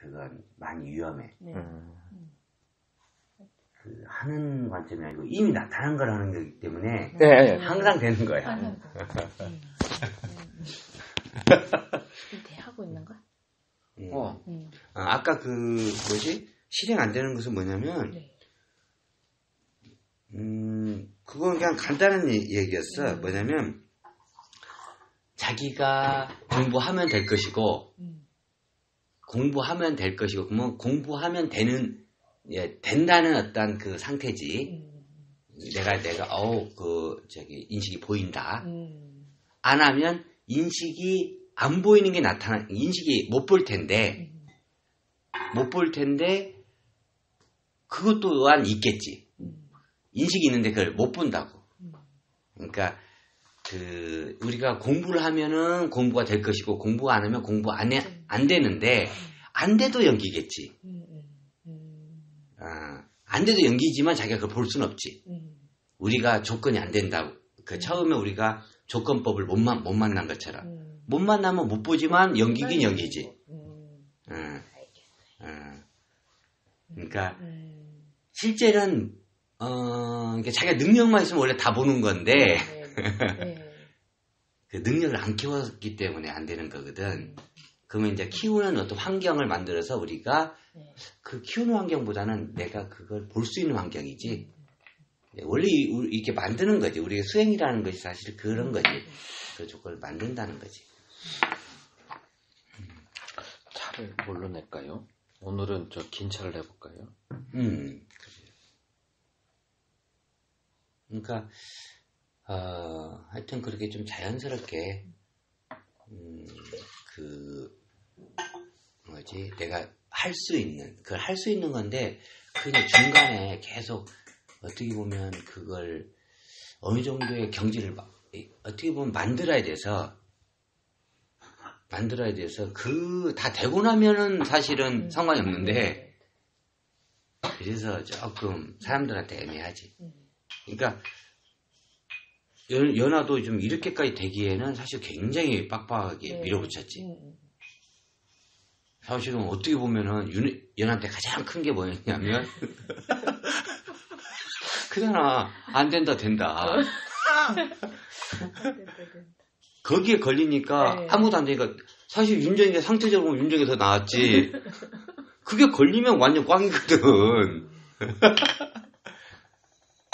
그건 많이 위험해. 그 하는 관점이 아니고 이미 나타난 걸 하는 거기 때문에 항상 되는 거야. 하고 있는 거야? 아까 그 뭐지? 실행 안 되는 것은 뭐냐면 그건 그냥 간단한 얘기였어. 뭐냐면 자기가 공부하면 될 것이고 공부하면 될 것이고 그러면 공부하면 된다는 어떤 그 상태지. 내가 그 저기 인식이 보인다. 안 하면 인식이 안 보이는 게 인식이 못 볼 텐데 그것 또한 있겠지. 인식이 있는데 그걸 못 본다고. 그러니까 우리가 공부를 하면은 공부가 될 것이고 공부가 안 하면 공부 안 되는데 안 돼도 연기겠지. 안 돼도 연기지만 자기가 그걸 볼 수는 없지. 우리가 조건이 안 된다고. 처음에 우리가 조건법을 못 만난 것처럼. 못 만나면 못 보지만 연기긴 연기지. 그러니까 실제는 자기가 능력만 있으면 원래 다 보는 건데 그 능력을 안 키웠기 때문에 안 되는 거거든. 그러면 이제 키우는 어떤 환경을 만들어서 우리가 그 키우는 환경보다는 내가 그걸 볼 수 있는 환경이지. 원래 이렇게 만드는 거지. 우리가 수행이라는 것이 사실 그런 거지. 그 조건을 만든다는 거지. 차를 뭘로 낼까요? 오늘은 저 긴 차를 내볼까요? 그러니까 하여튼 그렇게 좀 자연스럽게 내가 할 수 있는 그걸 할 수 있는 건데 그냥 중간에 계속 어떻게 보면 그걸 어느 정도의 경지를 어떻게 보면 만들어야 돼서 다 되고 나면은 사실은 상관이 없는데 그래서 조금 사람들한테 애매하지. 그러니까 연하도 좀 이렇게까지 되기에는 사실 굉장히 빡빡하게 밀어붙였지. 사실은 어떻게 보면은 연한테 가장 큰 게 뭐였냐면 그잖아. 안 된다. 거기에 걸리니까 아무도 안 되니까 사실 윤정이가 상태적으로 보면 윤정이 더 나았지. 그게 걸리면 완전 꽝이거든.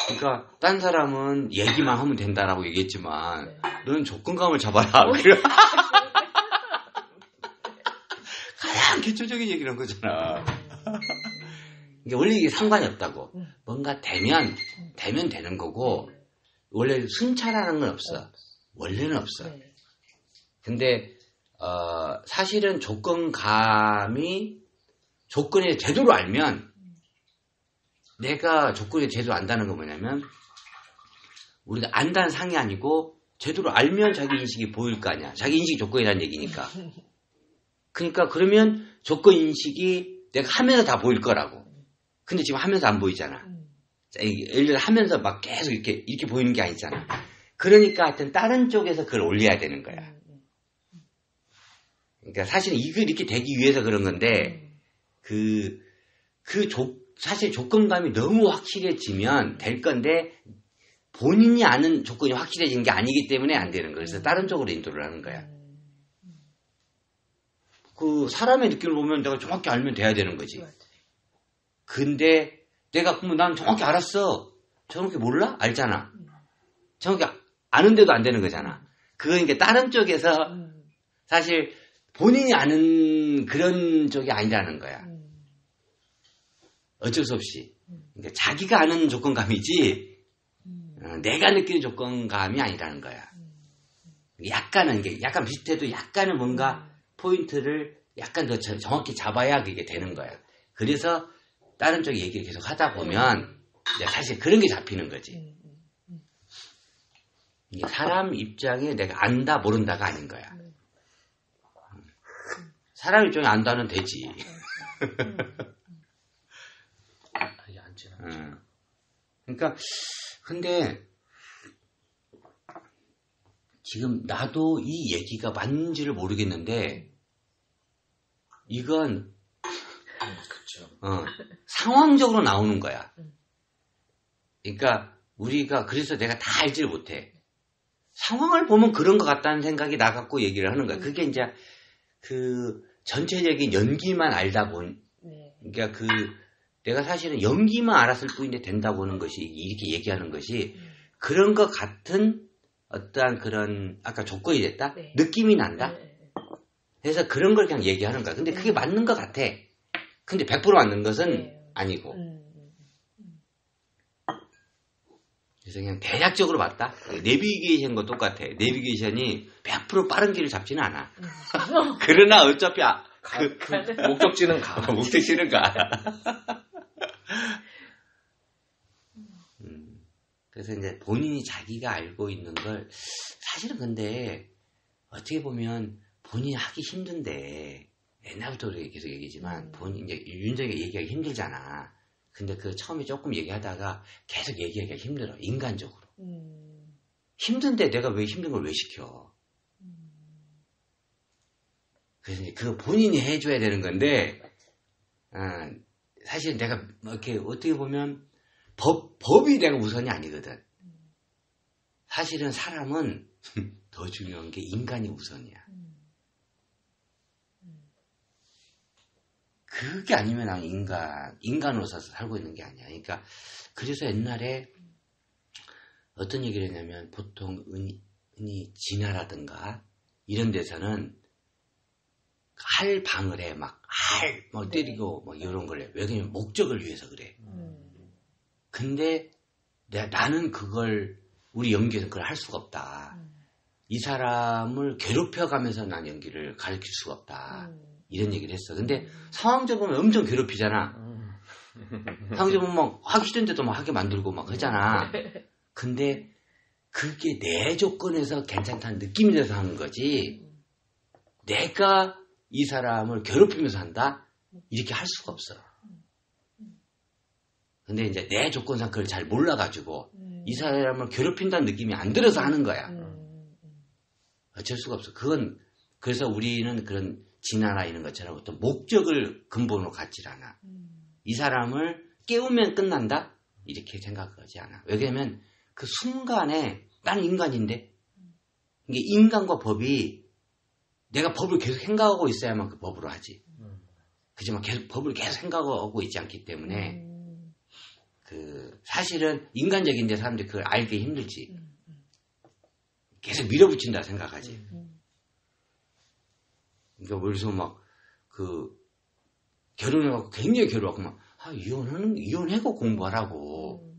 그러니까 딴 사람은 얘기만 하면 된다라고 얘기했지만 너는 조건감을 잡아라. 가장 기초적인 얘기를 한 거잖아. 그러니까 원래 이게 상관이 없다고. 뭔가 되면 되는 거고 원래 순차라는 건 없어. 원래는 없어. 근데 사실은 조건감이 조건에 제대로 알면 내가 조건에 제대로 안다는 건 뭐냐면 우리가 안다는 상이 아니고 제대로 알면 자기 인식이 보일 거 아니야. 자기 인식이 조건이라는 얘기니까. 그러니까 그러면 조건 인식이 내가 하면서 다 보일 거라고. 근데 지금 하면서 안 보이잖아. 예를 들어 하면서 막 계속 이렇게 보이는 게 아니잖아. 그러니까 하여튼 다른 쪽에서 그걸 올려야 되는 거야. 그러니까 사실은 이걸 이렇게 되기 위해서 그런 건데 사실 조건감이 너무 확실해지면 될 건데 본인이 아는 조건이 확실해진 게 아니기 때문에 안 되는 거야. 그래서 다른 쪽으로 인도를 하는 거야. 그 사람의 느낌을 보면 내가 정확히 알면 돼야 되는 거지. 근데 내가 그러면 난 정확히 알았어. 정확히 몰라? 알잖아. 정확히 아는데도 안 되는 거잖아. 그러니까 다른 쪽에서 사실 본인이 아는 그런 쪽이 아니라는 거야. 어쩔 수 없이. 그러니까 자기가 아는 조건감이지 내가 느끼는 조건감이 아니라는 거야. 약간 비슷해도 약간은 뭔가 포인트를 약간 더 정확히 잡아야 그게 되는 거야. 그래서 다른 쪽에 얘기를 계속 하다 보면 사실 그런 게 잡히는 거지. 사람 입장에 내가 안다 모른다가 아닌 거야. 사람 입장에 안다는 되지. 그러니까 근데 지금 나도 이 얘기가 맞는지를 모르겠는데 이건 그렇죠. 상황적으로 나오는 거야. 그러니까 우리가 그래서 내가 다 알지를 못해. 상황을 보면 그런 것 같다는 생각이 나 갖고 얘기를 하는 거야. 그게 이제 그 전체적인 연기만 알다 보니, 그러니까 그 내가 사실은 연기만 알았을 뿐인데 된다 보는 것이 이렇게 얘기하는 것이 그런 것 같은 어떠한 그런 아까 조건이 됐다 느낌이 난다. 그래서 그런 걸 그냥 얘기하는 거야. 근데 그게 맞는 것 같아. 근데 100% 맞는 것은 아니고. 그래서 그냥 대략적으로 봤다. 내비게이션과 똑같아. 내비게이션이 100% 빠른 길을 잡지는 않아. 그러나 어차피 목적지는 가. 목적지는 가. 그래서 이제 본인이 자기가 알고 있는 걸 사실은 근데 어떻게 보면 본인이 하기 힘든데 옛날부터 계속 얘기지만 본인 이제 윤정이가 얘기하기 힘들잖아. 근데 그 처음에 조금 얘기하다가 계속 얘기하기가 힘들어. 인간적으로. 힘든데 내가 왜 힘든 걸 왜 시켜? 그래서 이제 그거 본인이 해줘야 되는 건데, 사실 내가 이렇게 어떻게 보면 법이 내가 우선이 아니거든. 사실은 사람은 더 중요한 게 인간이 우선이야. 그게 아니면 난 인간으로서 살고 있는 게 아니야. 그러니까, 그래서 옛날에 어떤 얘기를 했냐면, 보통 은희 진화라든가, 이런 데서는 할 방을 해. 막 때리고, 이런 걸 해. 왜냐면 목적을 위해서 그래. 근데 나는 우리 연기에서 그걸 할 수가 없다. 이 사람을 괴롭혀가면서 난 연기를 가르칠 수가 없다. 이런 얘기를 했어. 근데 상황적으로 보면 엄청 괴롭히잖아. 상황적으로 보면 막 하기 싫은데도 막 하게 만들고 막 하잖아. 근데 그게 내 조건에서 괜찮다는 느낌이 들어서 하는 거지. 내가 이 사람을 괴롭히면서 한다? 이렇게 할 수가 없어. 근데 이제 내 조건상 그걸 잘 몰라가지고 이 사람을 괴롭힌다는 느낌이 안 들어서 하는 거야. 어쩔 수가 없어. 그래서 우리는 그런 진화나 이런 것처럼 어떤 목적을 근본으로 갖질 않아. 이 사람을 깨우면 끝난다? 이렇게 생각하지 않아. 왜냐면 그 순간에 나는 인간인데 이게 인간과 법이 내가 법을 계속 생각하고 있어야만 그 법으로 하지. 그지만 법을 계속 생각하고 있지 않기 때문에 사실은 인간적인데 사람들이 그걸 알기 힘들지. 계속 밀어붙인다 생각하지. 그러니까 그래서 결혼해갖고 굉장히 괴로워하고 이혼하고 공부하라고.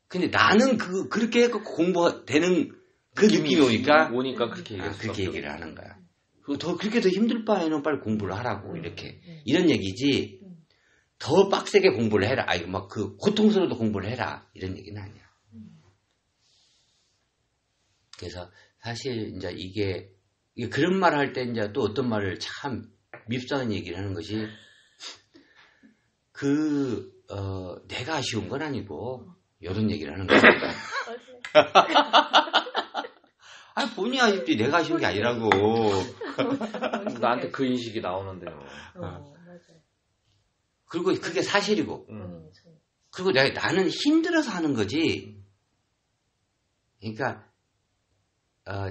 근데 나는 그렇게 해갖고 공부되는 그 느낌이 오니까 그렇게 그렇게 얘기를 하는 거야. 그렇게 더 힘들 바에는 빨리 공부를 하라고 이런 얘기지. 더 빡세게 공부를 해라. 고통스러워도 공부를 해라. 이런 얘기는 아니야. 그래서 사실 이제 이게 그런 말을 할 때 이제 또 어떤 말을 참 밉상한 얘기를 하는 것이 내가 아쉬운 건 아니고 이런 얘기를 하는 거야. 본인이 아쉽지 내가 아쉬운 게 아니라고. 나한테 그 인식이 나오는데요. 맞아요. 그리고 그게 사실이고. 그리고 나는 힘들어서 하는 거지. 그러니까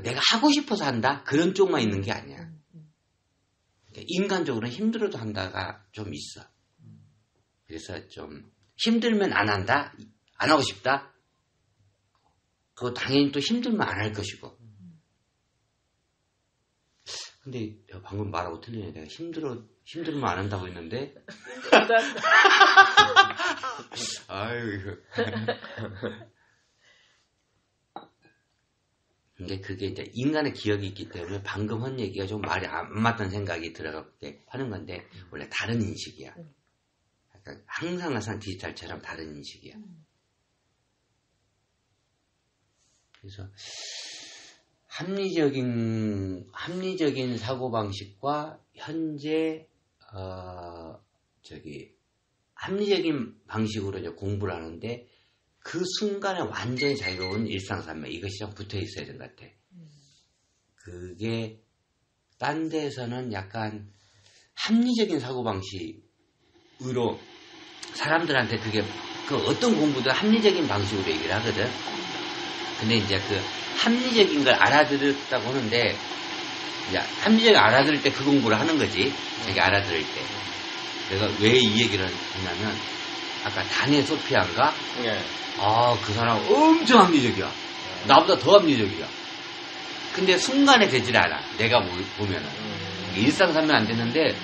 내가 하고 싶어서 한다? 그런 쪽만 있는 게 아니야. 그러니까 인간적으로는 힘들어도 한다가 좀 있어. 그래서 좀 힘들면 안 한다? 안 하고 싶다? 그거 당연히 또 힘들면 안 할 것이고. 근데 방금 말하고 틀리네. 내가 힘들면 안 한다고 했는데. 아유, 이거. 근데 그게 이제 인간의 기억이 있기 때문에 방금 한 얘기가 좀 말이 안 맞다는 생각이 들어가게 하는 건데, 원래 다른 인식이야. 약간 항상 디지털처럼 다른 인식이야. 그래서 합리적인 사고방식과 현재 합리적인 방식으로 이제 공부를 하는데 그 순간에 완전히 자유로운 일상산매 이것이 좀 붙어 있어야 되는 것 같아. 그게 딴 데서는 약간 합리적인 사고방식 의로 사람들한테 그게 그 어떤 공부도 합리적인 방식으로 얘기를 하거든. 근데 이제 그 합리적인 걸 알아들었다고 하는데 이제 합리적인 알아들을 때 그 공부를 하는 거지. 자기 알아들을 때. 내가 왜 이 얘기를 했냐면 아까 다네 소피아인가? 예. 그 사람 엄청 합리적이야. 나보다 더 합리적이야. 근데 순간에 되질 않아. 내가 보면은. 일상삼면 안 되는데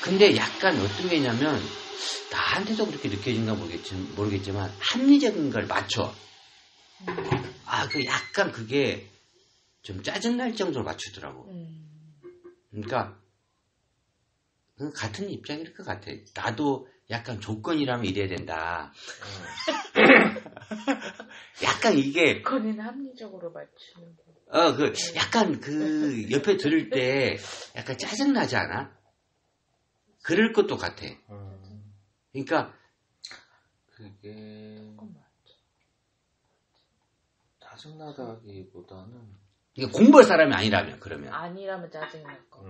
근데 약간 어떤 게 있냐면 나한테도 그렇게 느껴진가 모르겠지만 합리적인 걸 맞춰. 그 약간 그게 좀 짜증날 정도로 맞추더라고. 그러니까 같은 입장일 것 같아. 나도 약간 조건이라면 이래야 된다. 약간 이게 조건은 합리적으로 맞추는 거. 약간 옆에 들을 때 약간 짜증나지 않아? 그럴 것도 같아. 그러니까 그게 짜증나다기보다는 공부할 사람이 아니라면 그러면. 아니라면 짜증날 거.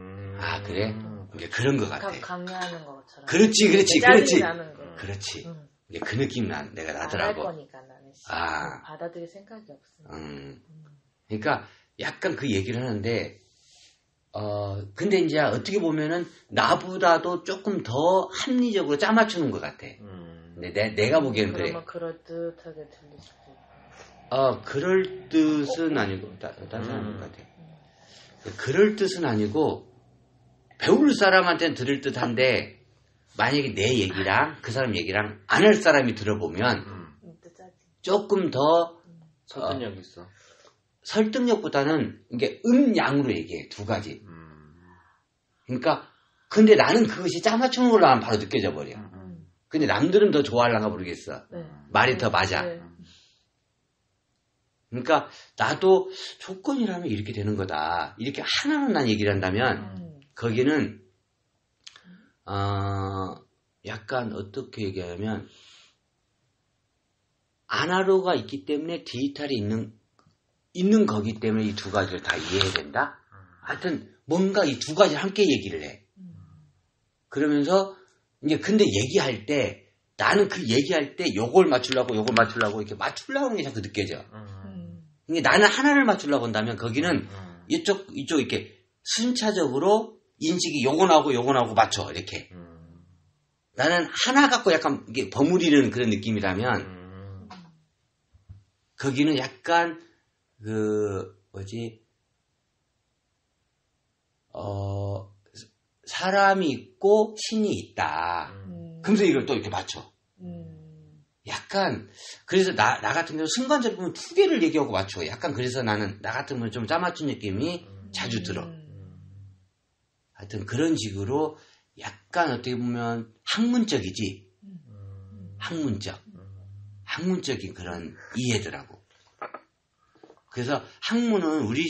그래? 이제 그런 것 같아. 강요하는 것처럼. 그렇지. 짜증나는 거. 그렇지. 이제 그 느낌 내가 나더라고. 안 할 거니까 나는. 받아들일 생각이 없으니까. 그러니까 약간 그 얘기를 하는데 근데 이제 어떻게 보면은 나보다도 조금 더 합리적으로 짜맞추는 것 같아. 근데 내가 보기에는 그래. 그러면 그럴듯하게 들릴 수도 있고. 그럴 뜻은 아니고 다른 사람인 것 같아. 그럴 뜻은 아니고 배울 사람한테는 들을 듯한데 만약에 내 얘기랑 그 사람 얘기랑 안 할 사람이 들어보면 조금 더 설득력 있어. 설득력보다는 이게 양으로 얘기해. 두 가지. 그러니까 근데 나는 그것이 짜맞추는 걸로 하면 바로 느껴져 버려. 근데 남들은 더 좋아하려나 모르겠어. 말이 더 맞아. 그러니까 나도 조건이라면 이렇게 되는 거다. 이렇게 하나는 난 얘기를 한다면 거기는 약간 어떻게 얘기하냐면 아날로그가 있기 때문에 디지털이 있는 거기 때문에 이 두 가지를 다 이해해야 된다. 하여튼 뭔가 이 두 가지를 함께 얘기를 해. 그러면서 이제 근데 얘기할 때 나는 그 얘기할 때 요걸 맞추려고 이렇게 맞추려고 하는 게 자꾸 느껴져. 근데 나는 하나를 맞추려고 한다면 거기는 이쪽 이렇게 순차적으로 인식이 요거 나오고 맞춰 이렇게. 나는 하나 갖고 약간 이게 버무리는 그런 느낌이라면 거기는 약간 사람이 있고 신이 있다. 그러면서 이걸 또 이렇게 맞춰. 약간 그래서 나 같은 경우 순간적으로 보면 두 개를 얘기하고 맞춰. 약간 그래서 나는 나 같은 경우는 좀 짜맞춘 느낌이 자주 들어. 하여튼 그런 식으로 약간 어떻게 보면 학문적이지. 학문적인 그런 이해더라고. 그래서 학문은 우리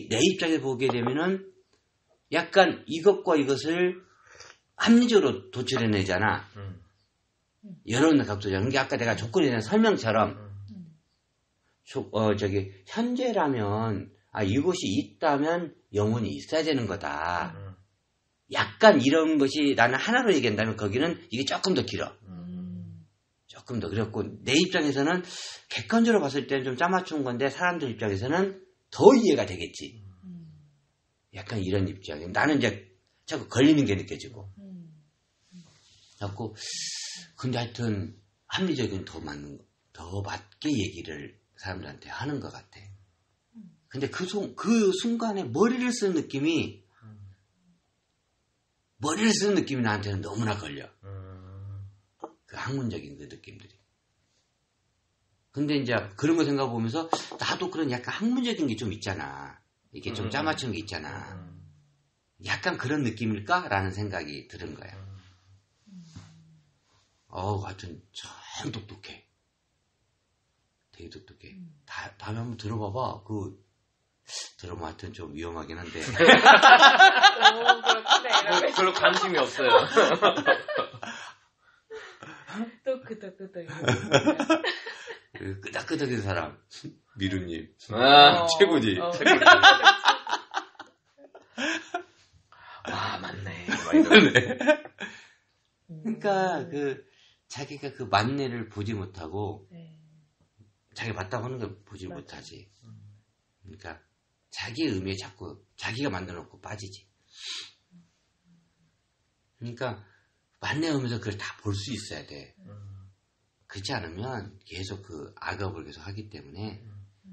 내 입장에서 보게 되면은 약간 이것과 이것을 합리적으로 도출해내잖아. 여러 각도잖아. 그게 아까 내가 조건에 대한 설명처럼 현재라면 이것이 있다면 영혼이 있어야 되는 거다. 약간 이런 것이 나는 하나로 얘기한다면 거기는 이게 조금 더 길어. 조금 더 그렇고 내 입장에서는 객관적으로 봤을 때는 좀 짜맞춘 건데 사람들 입장에서는 더 이해가 되겠지. 약간 이런 입장이야. 나는 이제 자꾸 걸리는 게 느껴지고. 자꾸 근데 하여튼 합리적인 더 맞게 얘기를 사람들한테 하는 것 같아. 근데 그 순간에 머리를 쓰는 느낌이 나한테는 너무나 걸려. 그 학문적인 그 느낌들이. 근데 이제 그런 거 생각해보면서 나도 그런 약간 학문적인 게 좀 있잖아. 이게 좀 짜맞추는 게 있잖아. 약간 그런 느낌일까라는 생각이 드는 거야. 하여튼 참 똑똑해. 되게 똑똑해. 다음에 한번 들어봐봐. 들어보면 하여튼 좀 위험하긴 한데. 별로 관심이 없어요. 또 끄덕끄덕. 끄덕끄덕인 사람. 미루님. 최고지. 최고지. 맞네. 막 이런. 네. 그러니까 자기가 그 만뇌를 보지 못하고 자기가 봤다고 하는 걸 보지 맞아. 못하지. 그러니까 자기 의미에 자꾸 자기가 만들어놓고 빠지지. 그러니까 만뇌 오면서 그걸 다 볼 수 있어야 돼. 그렇지 않으면 계속 그 악업을 계속 하기 때문에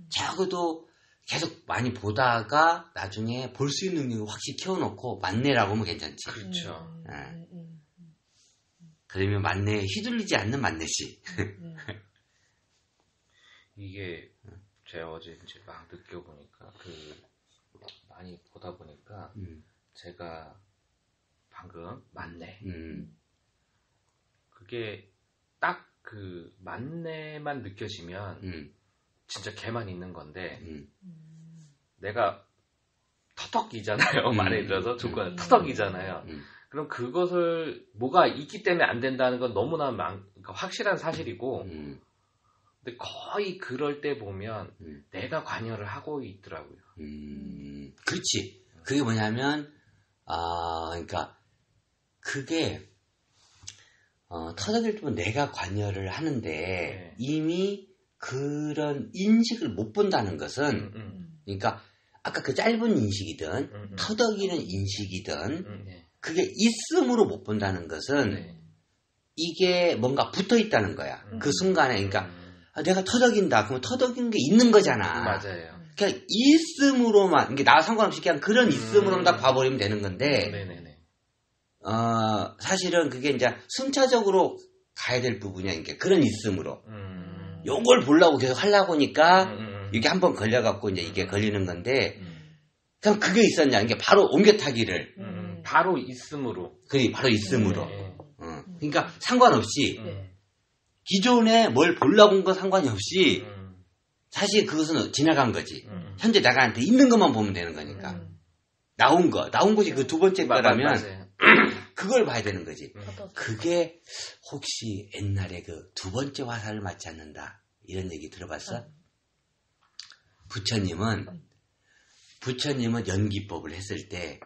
적어도 계속 많이 보다가 나중에 볼 수 있는 능력을 확실히 키워놓고 만뇌라고 하면 괜찮지. 그렇죠. 그러면 만뇌에 휘둘리지 않는 만뇌지. 이게 제가 어제 이제 막 느껴보니까 많이 보다 보니까 제가 방금 만뇌 그게 딱 그 만뇌만 느껴지면 진짜 걔만 있는 건데 내가 터덕이잖아요. 말에 들어서 조건 터덕이잖아요. 그럼 그것을 뭐가 있기 때문에 안 된다는 건 너무나 그러니까 확실한 사실이고 근데 거의 그럴 때 보면 내가 관여를 하고 있더라고요. 그렇지. 그게 뭐냐면 그러니까 그게 터덕일 때면 내가 관여를 하는데 네. 이미 그런 인식을 못 본다는 것은 그러니까 아까 그 짧은 인식이든 터덕이는 인식이든 네. 그게 있음으로 못 본다는 것은 네. 이게 이게 뭔가 붙어 있다는 거야. 그 순간에 그러니까 내가 터덕인다. 그러면 터덕인 게 있는 거잖아. 맞아요. 그냥 있음으로만 이게 나와 상관없이 그냥 그런 있음으로만 다 봐버리면 되는 건데 네네네. 사실은 그게 이제 순차적으로 가야 될 부분이야. 이게 그런 있음으로 요걸 보려고 계속 하려고 하니까 이게 한번 걸려갖고 이제 이게 걸리는 건데 그럼 그게 있었냐? 이게 바로 옮겨타기를 바로 있음으로. 그래 바로 있음으로. 네. 그러니까 상관없이 기존에 뭘 보려고 한 거 상관이 없이 사실 그것은 지나간 거지. 현재 나한테 있는 것만 보면 되는 거니까. 나온 것이 그 두 번째 거라면 그걸 봐야 되는 거지. 그게 혹시 옛날에 그 두 번째 화살을 맞지 않는다 이런 얘기 들어봤어? 부처님은 연기법을 했을 때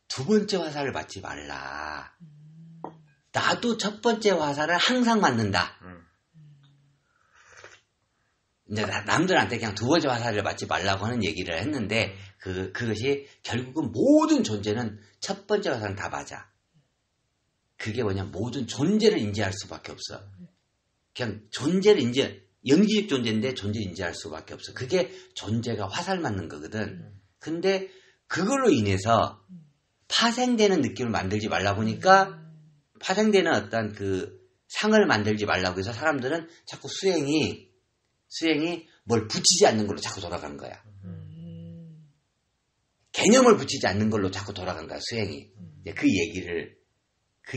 두 번째 화살을 맞지 말라. 나도 첫 번째 화살을 항상 맞는다. 이제 남들한테 그냥 두 번째 화살을 맞지 말라고 하는 얘기를 했는데 그것이 결국은 모든 존재는 첫 번째 화살은 다 맞아. 그게 뭐냐 모든 존재를 인지할 수밖에 없어. 그냥 존재를 영지적 존재인데 존재를 인지할 수밖에 없어. 그게 존재가 화살 맞는 거거든. 근데 그걸로 인해서 파생되는 느낌을 만들지 말라 보니까 파생되는 어떤 그 상을 만들지 말라고 해서 사람들은 자꾸 수행이 뭘 붙이지 않는 걸로 자꾸 돌아간 거야. 개념을 붙이지 않는 걸로 자꾸 돌아간 거야, 수행이. 이제 그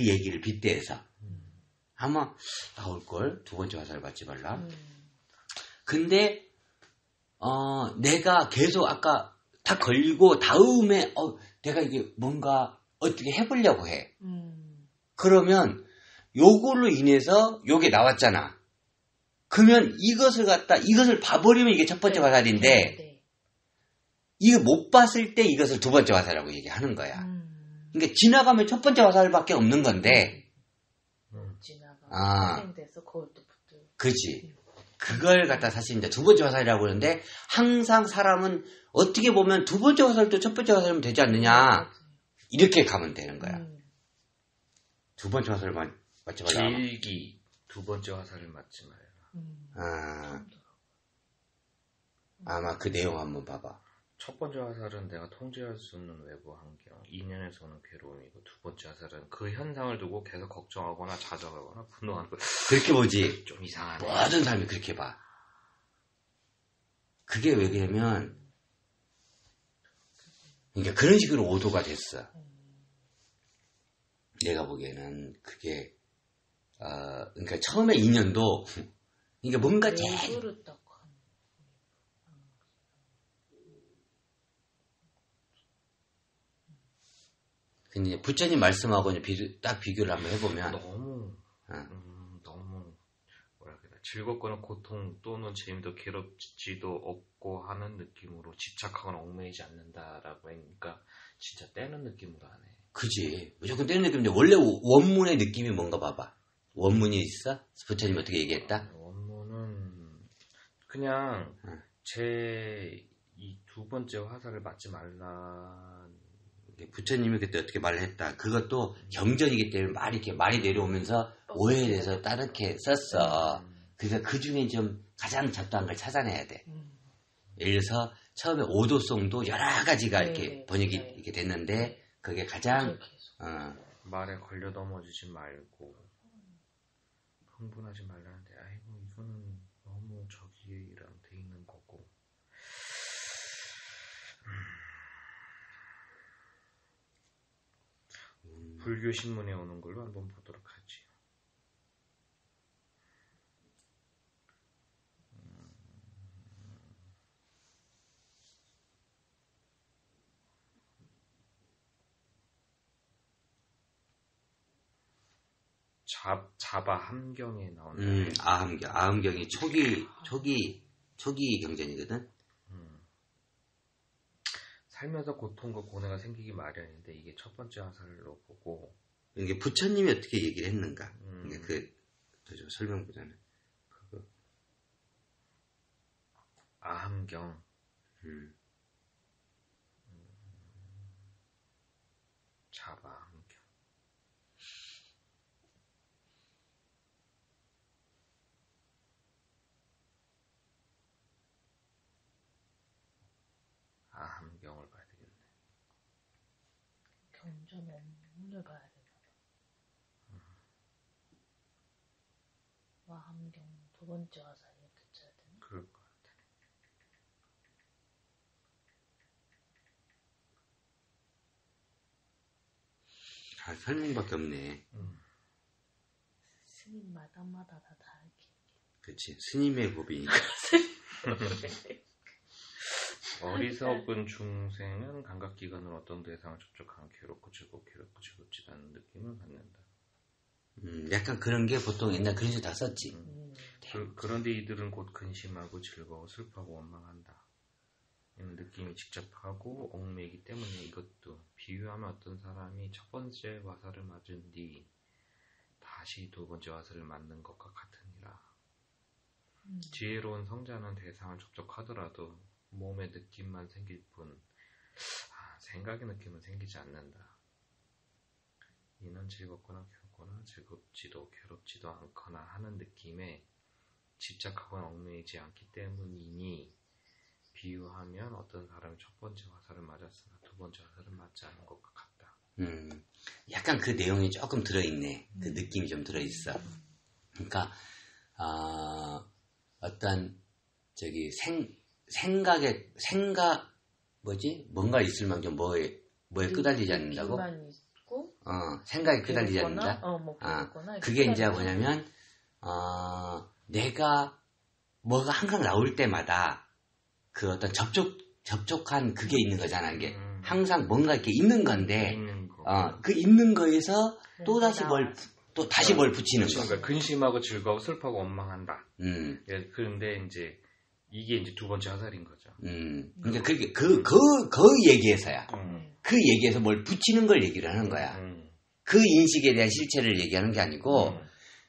얘기를 빗대서. 아마 나올걸? 두 번째 화살 받지 말라. 근데, 내가 계속 아까 다 걸리고 다음에, 내가 이게 뭔가 어떻게 해보려고 해. 그러면 요걸로 인해서 요게 나왔잖아. 그러면 이것을 봐버리면 이게 첫 번째 화살인데, 이거 못 봤을 때 이것을 두 번째 화살이라고 얘기하는 거야. 그러니까 지나가면 첫 번째 화살밖에 없는 건데, 파생돼서 그걸 또 붙어. 그렇지. 그걸 갖다 사실 이제 두 번째 화살이라고 그러는데, 항상 사람은 어떻게 보면 두 번째 화살도 첫 번째 화살이면 되지 않느냐, 이렇게 가면 되는 거야. 두 번째 화살을 맞지 말라. 길기 두 번째 화살을 맞지 말라. 아마 그 내용 한번 봐봐. 첫 번째 화살은 내가 통제할 수 없는 외부 환경, 인연에서 오는 괴로움이고, 두 번째 화살은 그 현상을 두고 계속 걱정하거나 좌절하거나 분노하는 거. 그렇게 보지. 좀 이상하네. 모든 사람이 그렇게 봐. 그게 왜 그러냐면, 그러니까 그런 식으로 오도가 됐어. 내가 보기에는 그게, 그러니까 처음에 인연도, 그러니까 뭔가 제일, 근데 부처님 말씀하고 딱 비교를 한번 해보면 너무 뭐라 그래, 즐겁거나 고통 또는 재미도 괴롭지도 없고 하는 느낌으로 집착하거나 얽매이지 않는다라고 하니까 진짜 떼는 느낌으로 하네. 그지. 무조건 떼는 느낌인데 원래 원문의 느낌이 뭔가 봐봐. 원문이 있어? 부처님 어떻게 얘기했다? 원문은 그냥 제 이 두 번째 화살을 맞지 말라. 부처님이 그때 어떻게 말을 했다. 그것도 경전이기 때문에 말이 내려오면서 오해에 대해서 따르게 썼어. 그래서 그 중에 좀 가장 적당한 걸 찾아내야 돼. 예를 들어서 처음에 오도송도 여러 가지가 이렇게 번역이 이렇게 됐는데 그게 가장 말에 걸려 넘어지지 말고 흥분하지 말라는데 아이고 이거는 너무 저기랑 돼 있는 거고. 불교 신문에 오는 걸로 한번 보도록 하지. 자바 함경에 나오는 아함경이 초기 경전이거든. 살면서 고통과 고뇌가 생기기 마련인데 이게 첫 번째 화살로 보고 이게 부처님이 어떻게 얘기를 했는가? 설명보다는 그거 아함경. 자바 함경. 아함경을 봐야 되겠네. 경전 원문을 봐야 되나 봐. 와함경 두 번째 화살이 붙여야 되나? 그럴 것 같아. 설명밖에 없네. 스님마다 다 다르게. 그렇지. 스님의 법이니까. 어리석은 중생은 감각기관으로 어떤 대상을 접촉하면 괴롭고 즐겁지도 않은 느낌을 받는다. 약간 그런 게 보통 옛날 그런 식으로 다 썼지. 그런데 이들은 곧 근심하고 즐거워 슬퍼하고 원망한다. 이는 느낌이 직접하고 얽매이기 때문에 이것도 비유하면 어떤 사람이 첫 번째 화살을 맞은 뒤 다시 두 번째 화살을 맞는 것과 같으니라. 지혜로운 성자는 대상을 접촉하더라도 몸의 느낌만 생길 뿐 생각의 느낌은 생기지 않는다. 이는 즐겁거나 괴롭지도 않거나 하는 느낌에 집착하거나 얽매이지 않기 때문이니 비유하면 어떤 사람이 첫 번째 화살을 맞았으나 두 번째 화살을 맞지 않은 것과 같다. 약간 그 내용이 조금 들어있네. 그 느낌이 좀 들어있어. 그러니까 어떤 저기 뭔가 있을 만큼 뭐에 끄달리지 않는다고? 생각에 끄달리지 않는다? 그게 이제 뭐냐면, 내가 뭐가 항상 나올 때마다 그 어떤 접촉한 그게 있는 거잖아, 이게. 항상 뭔가 이렇게 있는 건데, 그 있는 거에서 다시 뭘 붙이는 거. 그러니까 근심하고 즐거워 슬퍼하고 원망한다. 예, 그런데 이제 이게 이제 두 번째 화살인 거죠. 그러니까 그게 그 얘기에서야. 그 얘기에서 뭘 붙이는 걸 얘기를 하는 거야. 그 인식에 대한 실체를 얘기하는 게 아니고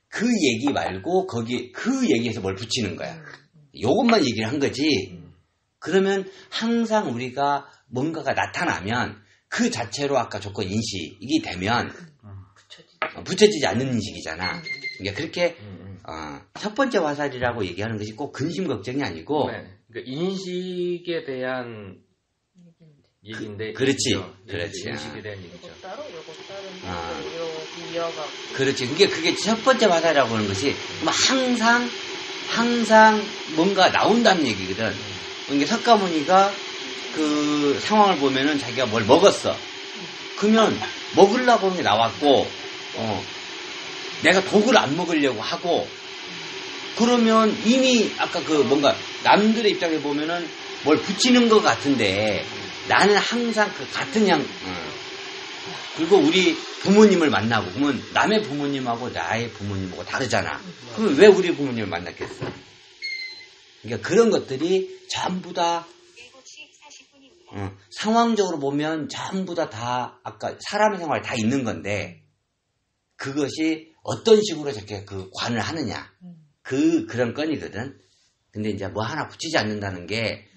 그 얘기 말고 거기 그 얘기에서 뭘 붙이는 거야. 요것만 얘기를 한 거지. 그러면 항상 우리가 뭔가가 나타나면 그 자체로 아까 조건 인식이 되면 붙여지지 않는 인식이잖아. 그러니까 그렇게 첫 번째 화살이라고 얘기하는 것이 꼭 근심 걱정이 아니고 그러니까 인식에 대한 얘기인데 그렇지. 인식에 대한 얘기죠. 요거 따로 이어가고. 그렇지. 그게 첫 번째 화살이라고 하는 것이 항상 뭔가 나온다는 얘기거든. 그러니까 석가모니가 그 상황을 보면은 자기가 뭘 먹었어. 그러면 먹으려고 하는 게 나왔고, 내가 독을 안 먹으려고 하고, 그러면 이미 아까 그 뭔가 남들의 입장에 보면은 뭘 붙이는 것 같은데 나는 항상 그 같은 그리고 우리 부모님을 만나고 그러면 남의 부모님하고 나의 부모님하고 다르잖아. 그러면 왜 우리 부모님을 만났겠어? 그러니까 그런 것들이 전부 다 7시 40분입니다. 상황적으로 보면 전부 다 아까 사람의 생활에 다 있는 건데 그것이 어떤 식으로 저렇게 그 관을 하느냐 그런 건이거든. 근데 이제 뭐 하나 붙이지 않는다는 게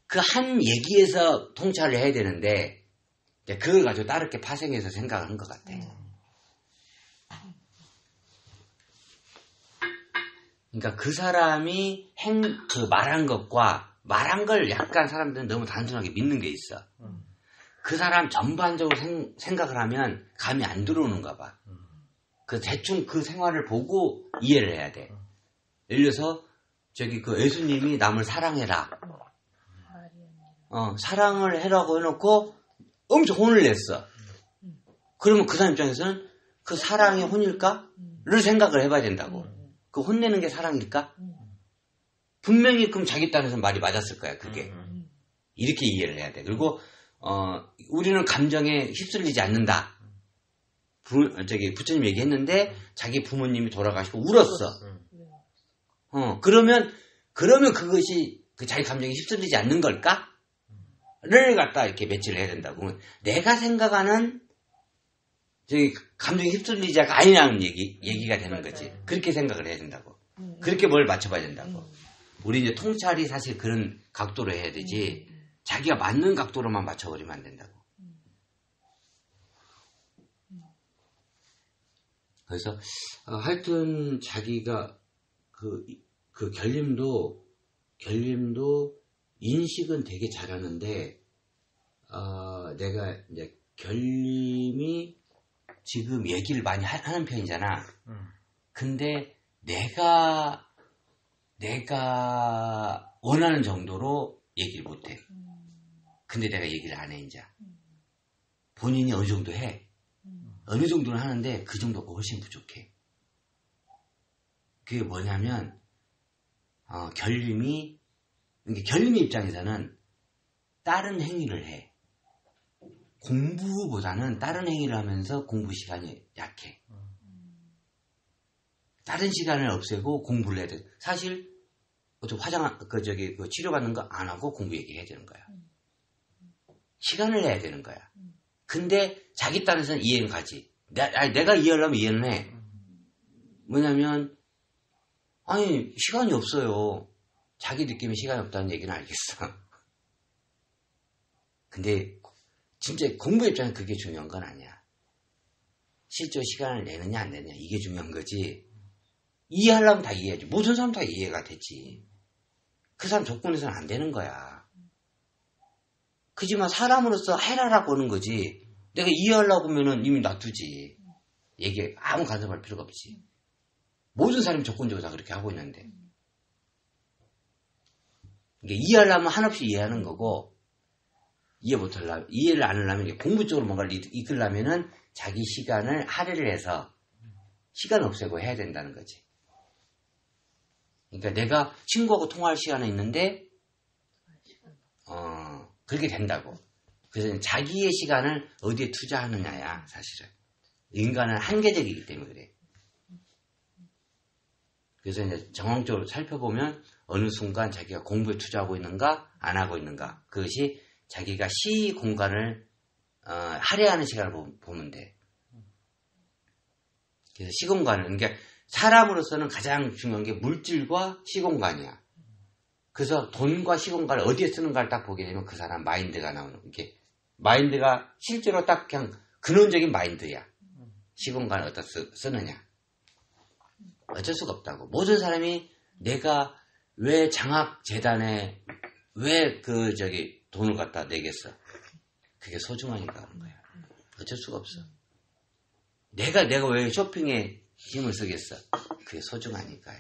그 한 얘기에서 통찰을 해야 되는데 이제 그걸 가지고 다르게 파생해서 생각을 한 것 같아. 그러니까 그 사람이 말한 것과 말한 걸 약간 사람들은 너무 단순하게 믿는 게 있어. 그 사람 전반적으로 생각을 하면 감이 안 들어오는가 봐. 그 대충 그 생활을 보고 이해를 해야 돼. 예를 들어서 저기 그 예수님이 남을 사랑해라. 사랑을 해라고 해놓고 엄청 혼을 냈어. 그러면 그 사람 입장에서는 그 사랑이 혼일까? 를 생각을 해봐야 된다고. 그 혼내는 게 사랑일까? 분명히 그럼 자기 딴에서 말이 맞았을 거야, 그게. 이렇게 이해를 해야 돼. 그리고, 우리는 감정에 휩쓸리지 않는다. 부처님 얘기했는데, 자기 부모님이 돌아가시고 울었어. 그러면 그것이 그 자기 감정에 휩쓸리지 않는 걸까? 를 갖다 이렇게 매치를 해야 된다고. 내가 생각하는 감정에 휩쓸리자가 아니라는 얘기가 되는 거지. 그렇게 생각을 해야 된다고. 그렇게 뭘 맞춰봐야 된다고. 우리 이제 통찰이 사실 그런 각도로 해야 되지, 자기가 맞는 각도로만 맞춰버리면 안 된다고. 그래서, 하여튼 자기가 그 결림도 인식은 되게 잘하는데, 내가 이제 결림이 지금 얘기를 많이 하는 편이잖아. 근데 내가 원하는 정도로 얘기를 못해. 근데 내가 얘기를 안 해, 이제. 본인이 어느 정도 해. 어느 정도는 하는데 그 정도가 훨씬 부족해. 그게 뭐냐면, 결림이 입장에서는 다른 행위를 해. 공부보다는 다른 행위를 하면서 공부 시간이 약해. 다른 시간을 없애고 공부를 해야 돼. 사실, 치료받는 거 안 하고 공부 얘기해야 되는 거야. 시간을 내야 되는 거야. 근데 자기 딴에서는 이해는 가지. 내가 이해하려면 이해는 해. 뭐냐면, 시간이 없어요. 자기 느낌에 시간이 없다는 얘기는 알겠어. 근데 진짜 공부 입장에 그게 중요한 건 아니야. 실제 시간을 내느냐 안 내느냐 이게 중요한 거지. 이해하려면 다 이해하지. 모든 사람 다 이해가 되지. 그 사람 조건에서는 안 되는 거야. 그지만 사람으로서 해라라고 하는 거지. 내가 이해하려고 하면은 이미 놔두지. 얘기에 아무 간섭할 필요가 없지. 모든 사람이 조건적으로 다 그렇게 하고 있는데. 이게 이해하려면 한없이 이해하는 거고, 이해를 안 하려면, 공부 쪽으로 뭔가를 이끌려면은 자기 시간을 할애를 해서 시간을 없애고 해야 된다는 거지. 그러니까 내가 친구하고 통화할 시간이 있는데, 그렇게 된다고. 그래서 자기의 시간을 어디에 투자하느냐야, 사실은. 인간은 한계적이기 때문에 그래. 그래서 이제 정황적으로 살펴보면 어느 순간 자기가 공부에 투자하고 있는가, 안 하고 있는가. 그것이 자기가 시 공간을 할애하는 시간을 보면 돼. 그래서 시공간을, 그러니까 사람으로서는 가장 중요한 게 물질과 시공간이야. 그래서 돈과 시공간을 어디에 쓰는가를 딱 보게 되면 그 사람 마인드가 나오는, 이게 마인드가 실제로 딱 그냥 근원적인 마인드야. 시공간을 어디다 쓰느냐. 어쩔 수가 없다고. 모든 사람이 내가 왜 장학재단에 왜 돈을 갖다 내겠어. 그게 소중하니까 그런 거야. 어쩔 수가 없어. 내가 왜 쇼핑에 힘을 쓰겠어. 그게 소중하니까요.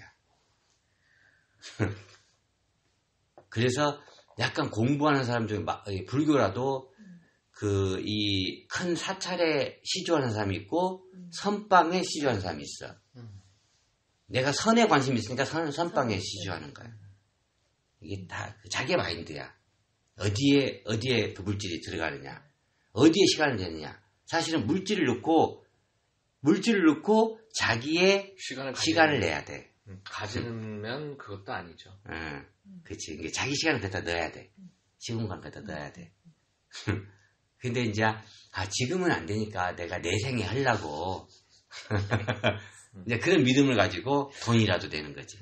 그래서 약간 공부하는 사람 중에 불교라도 이 큰 사찰에 시주하는 사람이 있고 선방에 시주하는 사람이 있어. 내가 선에 관심이 있으니까 선방에 시주하는 거야. 이게 다 자기의 마인드야. 어디에 그 물질이 들어가느냐, 어디에 시간을 내느냐. 사실은 물질을 넣고 자기의 시간을 내야 돼. 가지면 그것도 아니죠. 그치. 이게 자기 시간을 갖다 넣어야 돼. 시공 간에다 넣어야 돼. 근데 이제 지금은 안 되니까 내가 내 생에 하려고 이제 그런 믿음을 가지고 돈이라도 되는 거지.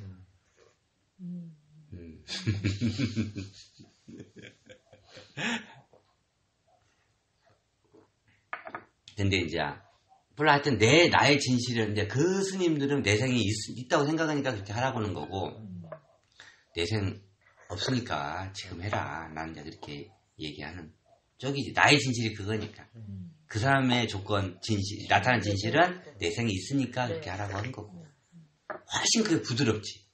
근데 이제 물론 하여튼 나의 진실은 이제 그 스님들은 내 생이 있다고 생각하니까 그렇게 하라고 하는 거고 내 생 없으니까 지금 해라. 나는 이제 그렇게 얘기하는 쪽이지. 나의 진실이 그거니까. 그 사람의 조건 나타난 진실은 내 생이 있으니까 그렇게 하라고 하는 거고. 훨씬 그게 부드럽지.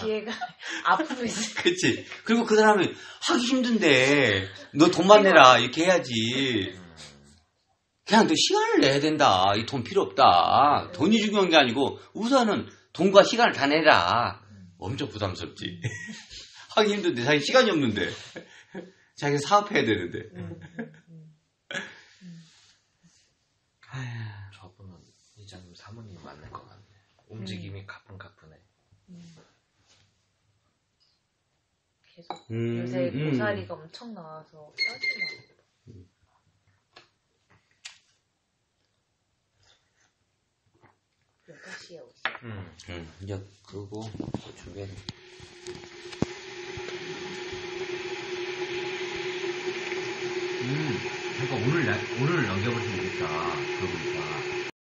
기회가 앞으로 있어. 그치. 그리고 그 사람이 하기 힘든데 너 돈만 내라 이렇게 해야지. 그냥 너 시간을 내야 된다. 이 돈 필요 없다. 돈이 중요한 게 아니고 우선은 돈과 시간을 다 내라. 엄청 부담스럽지. 하기 힘든데 자기 시간이 없는데 자기 사업해야 되는데. 저분은 이장님 사모님 맞는 것 같네. 움직임이 가뿐가뿐해. 계속 요새 고사리가 엄청 나와서 짜증나. 몇 시에 오세요? 이제 그거 준비해. 그러니까 오늘 넘겨버리면 되겠다. 그러고